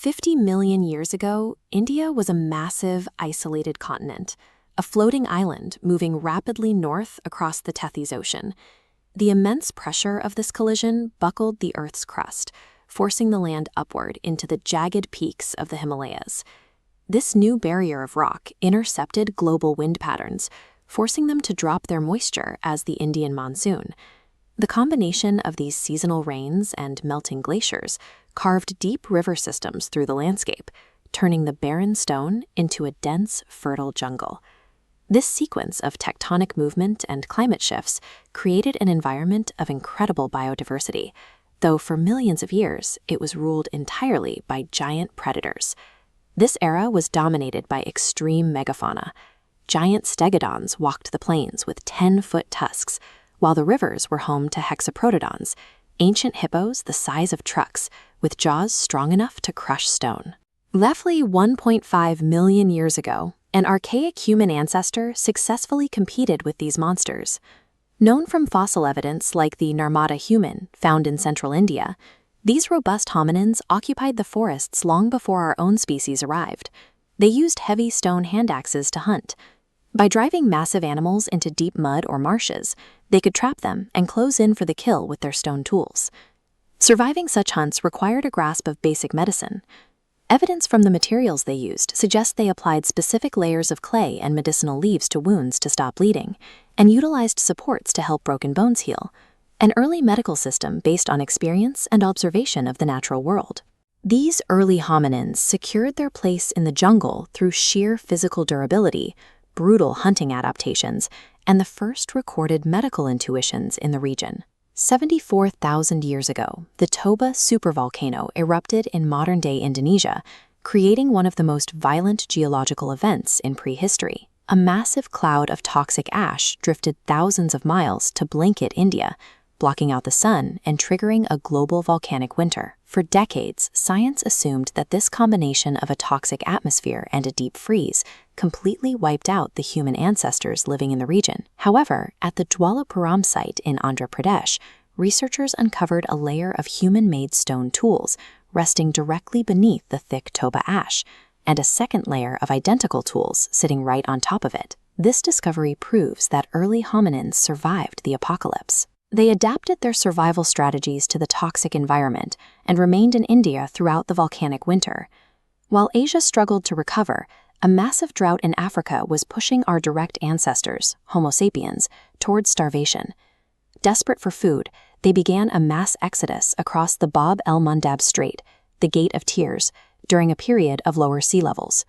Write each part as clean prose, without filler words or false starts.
50 million years ago, India was a massive, isolated continent, a floating island moving rapidly north across the Tethys Ocean. The immense pressure of this collision buckled the Earth's crust, forcing the land upward into the jagged peaks of the Himalayas. This new barrier of rock intercepted global wind patterns, forcing them to drop their moisture as the Indian monsoon. The combination of these seasonal rains and melting glaciers carved deep river systems through the landscape, turning the barren stone into a dense, fertile jungle. This sequence of tectonic movement and climate shifts created an environment of incredible biodiversity, though for millions of years it was ruled entirely by giant predators. This era was dominated by extreme megafauna. Giant stegodons walked the plains with 10-foot tusks, while the rivers were home to hexaprotodons, ancient hippos the size of trucks, with jaws strong enough to crush stone. Roughly 1.5 million years ago, an archaic human ancestor successfully competed with these monsters. Known from fossil evidence like the Narmada human found in central India, these robust hominins occupied the forests long before our own species arrived. They used heavy stone hand axes to hunt. By driving massive animals into deep mud or marshes, they could trap them and close in for the kill with their stone tools. Surviving such hunts required a grasp of basic medicine. Evidence from the materials they used suggests they applied specific layers of clay and medicinal leaves to wounds to stop bleeding, and utilized supports to help broken bones heal, an early medical system based on experience and observation of the natural world. These early hominins secured their place in the jungle through sheer physical durability, brutal hunting adaptations, and the first recorded medical intuitions in the region. 74,000 years ago, the Toba supervolcano erupted in modern-day Indonesia, creating one of the most violent geological events in prehistory. A massive cloud of toxic ash drifted thousands of miles to blanket India, blocking out the sun and triggering a global volcanic winter. For decades, science assumed that this combination of a toxic atmosphere and a deep freeze completely wiped out the human ancestors living in the region. However, at the Dwalapuram site in Andhra Pradesh, researchers uncovered a layer of human-made stone tools resting directly beneath the thick Toba ash, and a second layer of identical tools sitting right on top of it. This discovery proves that early hominins survived the apocalypse. They adapted their survival strategies to the toxic environment and remained in India throughout the volcanic winter. While Asia struggled to recover, a massive drought in Africa was pushing our direct ancestors, Homo sapiens, towards starvation. Desperate for food, they began a mass exodus across the Bab el-Mandab Strait, the Gate of Tears, during a period of lower sea levels.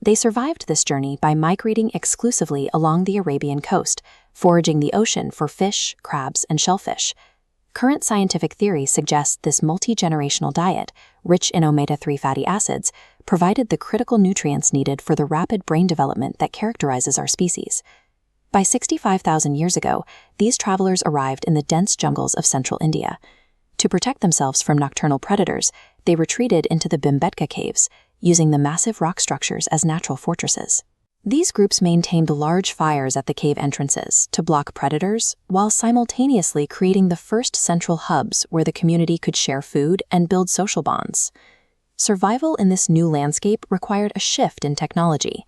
They survived this journey by migrating exclusively along the Arabian coast, foraging the ocean for fish, crabs, and shellfish. Current scientific theory suggests this multi-generational diet, rich in omega-3 fatty acids, provided the critical nutrients needed for the rapid brain development that characterizes our species. By 65,000 years ago, these travelers arrived in the dense jungles of central India. To protect themselves from nocturnal predators, they retreated into the Bhimbetka caves, using the massive rock structures as natural fortresses. These groups maintained large fires at the cave entrances to block predators, while simultaneously creating the first central hubs where the community could share food and build social bonds. Survival in this new landscape required a shift in technology.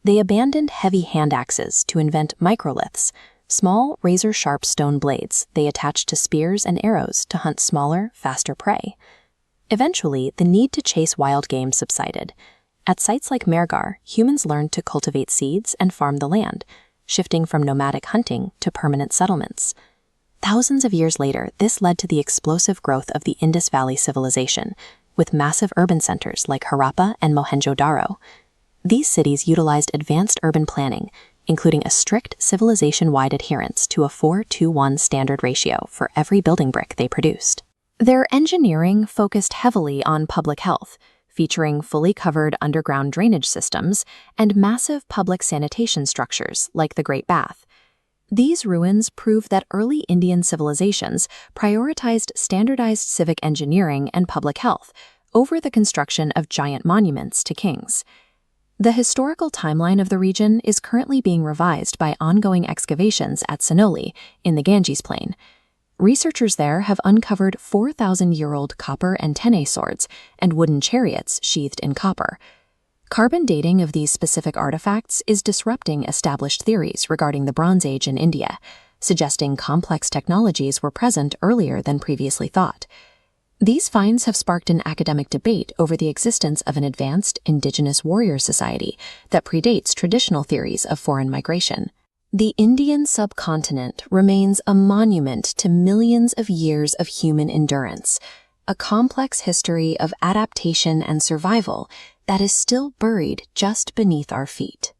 They abandoned heavy hand axes to invent microliths, small, razor-sharp stone blades they attached to spears and arrows to hunt smaller, faster prey. Eventually, the need to chase wild game subsided. At sites like Mehrgarh, humans learned to cultivate seeds and farm the land, shifting from nomadic hunting to permanent settlements. Thousands of years later, this led to the explosive growth of the Indus Valley civilization, with massive urban centers like Harappa and Mohenjo-Daro. These cities utilized advanced urban planning, including a strict civilization-wide adherence to a 4:1 standard ratio for every building brick they produced. Their engineering focused heavily on public health, featuring fully covered underground drainage systems and massive public sanitation structures like the Great Bath. These ruins prove that early Indian civilizations prioritized standardized civic engineering and public health over the construction of giant monuments to kings. The historical timeline of the region is currently being revised by ongoing excavations at Sanoli in the Ganges Plain. Researchers there have uncovered 4,000-year-old copper antennae swords and wooden chariots sheathed in copper. Carbon dating of these specific artifacts is disrupting established theories regarding the Bronze Age in India, suggesting complex technologies were present earlier than previously thought. These finds have sparked an academic debate over the existence of an advanced indigenous warrior society that predates traditional theories of foreign migration. The Indian subcontinent remains a monument to millions of years of human endurance, a complex history of adaptation and survival that is still buried just beneath our feet.